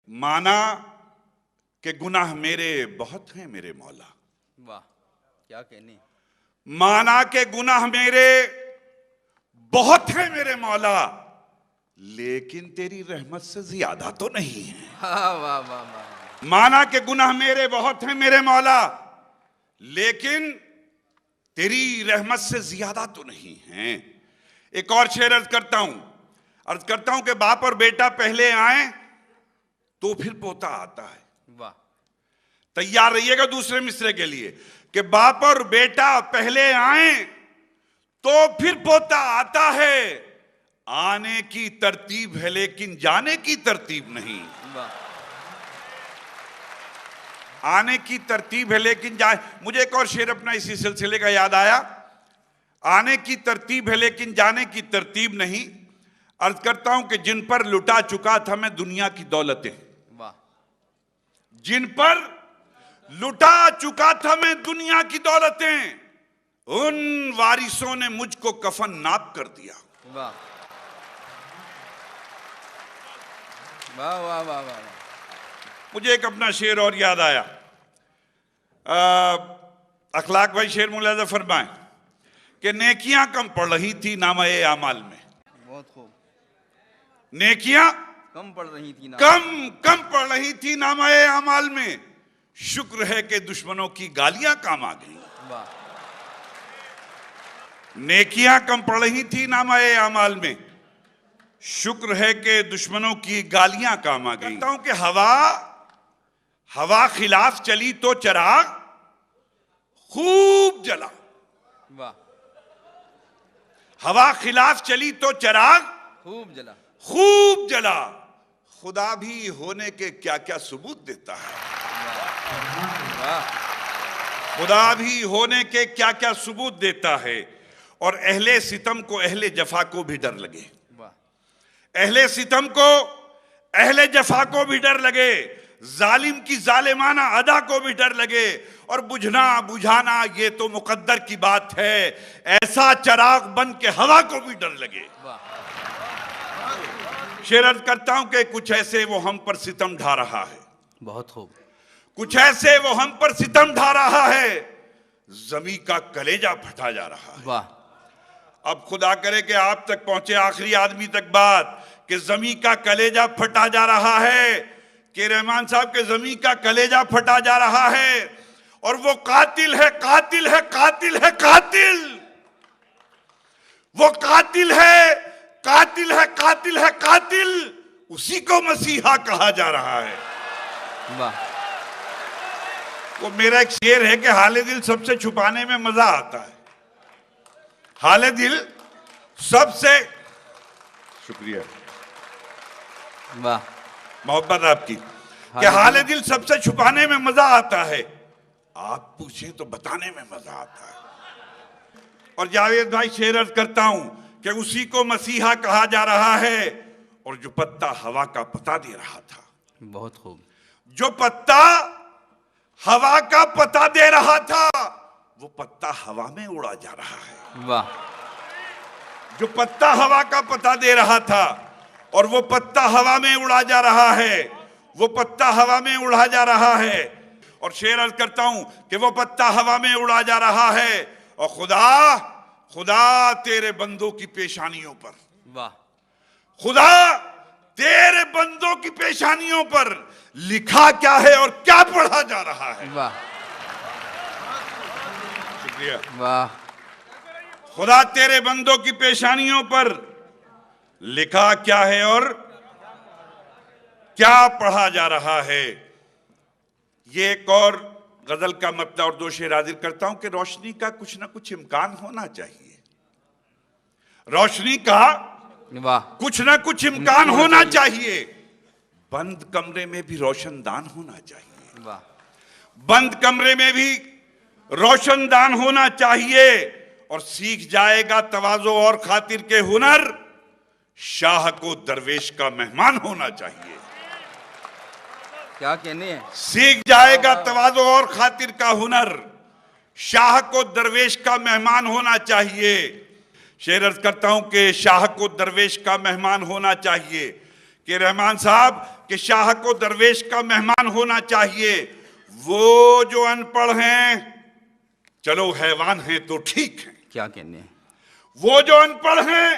माना कि गुनाह मेरे बहुत हैं मेरे मौला। वाह क्या कहने। माना के गुनाह मेरे बहुत हैं मेरे मौला, लेकिन तेरी रहमत से ज्यादा तो नहीं है। वाह वाह वाह वाह। माना के गुनाह मेरे बहुत हैं मेरे मौला, लेकिन तेरी रहमत से ज्यादा तो नहीं है। एक और शेर अर्ज करता हूं कि बाप और बेटा पहले आए तो फिर पोता आता है। वाह। तैयार रहिएगा दूसरे मिसरे के लिए कि बाप और बेटा पहले आए तो फिर पोता आता है। आने की तरतीब है लेकिन जाने की तरतीब नहीं। वाह। आने की तरतीब है लेकिन जाए। मुझे एक और शेर अपना इसी सिलसिले का याद आया। आने की तरतीब है लेकिन जाने की तरतीब नहीं। अर्ज करता हूं कि जिन पर लुटा चुका था मैं दुनिया की दौलतें। वाह। जिन पर लुटा चुका था मैं दुनिया की दौलतें, उन वारिसों ने मुझको कफन नाप कर दिया। वाह वाह वाह वाह वाह। मुझे एक अपना शेर और याद आया। अखलाक भाई शेर मुलाजा फरमाएं कि नेकियां कम पड़ रही थी नामे आमाल में। बहुत खूब। नेकियां कम पड़ रही थी ना। कम पड़ रही थी नामे आमाल में, शुक्र है कि दुश्मनों की गालियां काम आ गई। वाह। नेकियां कम पड़ रही थी नामे आमाल में, शुक्र है कि दुश्मनों की गालियां काम आ गई। कहता हूं कि हवा खिलाफ चली तो चराग खूब जला। वाह। हवा खिलाफ चली तो चराग खूब जला। खूब जला। खुदा भी होने के क्या क्या सबूत देता है। वाह। खुदा भी होने के क्या क्या सबूत देता है। और अहले सितम को अहले जफा को भी डर लगे। अहले सितम को अहले जफा को भी डर लगे, जालिम की जालिमाना अदा को भी डर लगे। और बुझना बुझाना ये तो मुकद्दर की बात है, ऐसा चराग बन के हवा को भी डर लगे। शेर अर्ज करता हूं कि कुछ ऐसे वो हम पर सितम ढा रहा है। बहुत खूब। कुछ ऐसे वो हम पर सितम ढा रहा है, जमी का कलेजा फटा जा रहा है। वाह। अब खुदा करे कि आप तक पहुंचे आखिरी आदमी तक बात कि जमी का कलेजा फटा जा रहा है, कि रहमान साहब के जमी का कलेजा फटा जा रहा है। और वो कातिल है कातिल है कातिल है कातिल, वो कातिल है कातिल है कातिल है कातिल, उसी को मसीहा कहा जा रहा है। वाह। वो मेरा एक शेर है कि हाले दिल सबसे छुपाने में मजा आता है। हाले दिल सबसे, शुक्रिया, वाह मोहब्बत आपकी, कि हाले दिल सबसे छुपाने में मजा आता है, आप पूछें तो बताने में मजा आता है। और जावेद भाई शेर अर्ज करता हूं कि उसी को मसीहा कहा जा रहा है। और जो पत्ता हवा का पता दे रहा था, बहुत खूब, जो पत्ता हवा का पता दे रहा था, वो पत्ता हवा में उड़ा जा रहा है। वाह। जो पत्ता हवा का पता दे रहा था और वो पत्ता हवा में उड़ा जा रहा है, वो पत्ता हवा में उड़ा जा रहा है। और शेर अर्ज करता हूं कि वो पत्ता हवा में उड़ा जा रहा है। और खुदा खुदा तेरे बंदों की पेशानियों पर, वाह, खुदा तेरे बंदों की पेशानियों पर लिखा क्या है और क्या पढ़ा जा रहा है। वाह, शुक्रिया। वाह। खुदा तेरे बंदों की पेशानियों पर लिखा क्या है और क्या पढ़ा जा रहा है। ये एक और गजल का मबदा और दो शेर हाजिर करता हूं कि रोशनी का कुछ ना कुछ इम्कान होना चाहिए। रोशनी का वाह, कुछ ना कुछ इम्कान होना चाहिए। बंद कमरे में भी रोशनदान होना चाहिए। वाह, बंद कमरे में भी रोशनदान होना चाहिए। और सीख जाएगा तवाज़ो और खातिर के हुनर, शाह को दरवेश का मेहमान होना चाहिए। क्या कहने हैं। सीख जाएगा तवाज़ो और खातिर का हुनर, शाह को दरवेश का मेहमान होना चाहिए। शेर अर्ज करता हूं कि शाह को दरवेश का मेहमान होना चाहिए। कि रहमान साहब कि शाह को दरवेश का मेहमान होना चाहिए। वो जो अनपढ़ हैं, चलो हैवान हैं तो ठीक है। क्या कहने हैं? वो जो अनपढ़ हैं,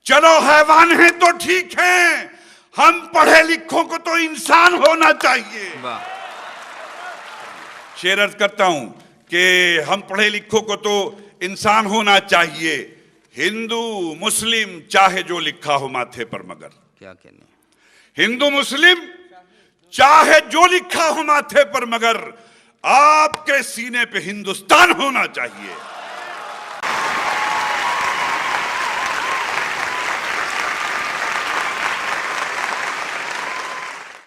चलो हैवान हैं तो ठीक है। हम पढ़े लिखों को तो इंसान होना चाहिए। वाह, शेर अर्ज करता हूं कि हम पढ़े लिखों को तो इंसान होना चाहिए। हिंदू मुस्लिम चाहे जो लिखा हो माथे पर मगर। क्या कहने हैं? हिंदू मुस्लिम चाहे जो लिखा हो माथे पर मगर आपके सीने पे हिंदुस्तान होना चाहिए।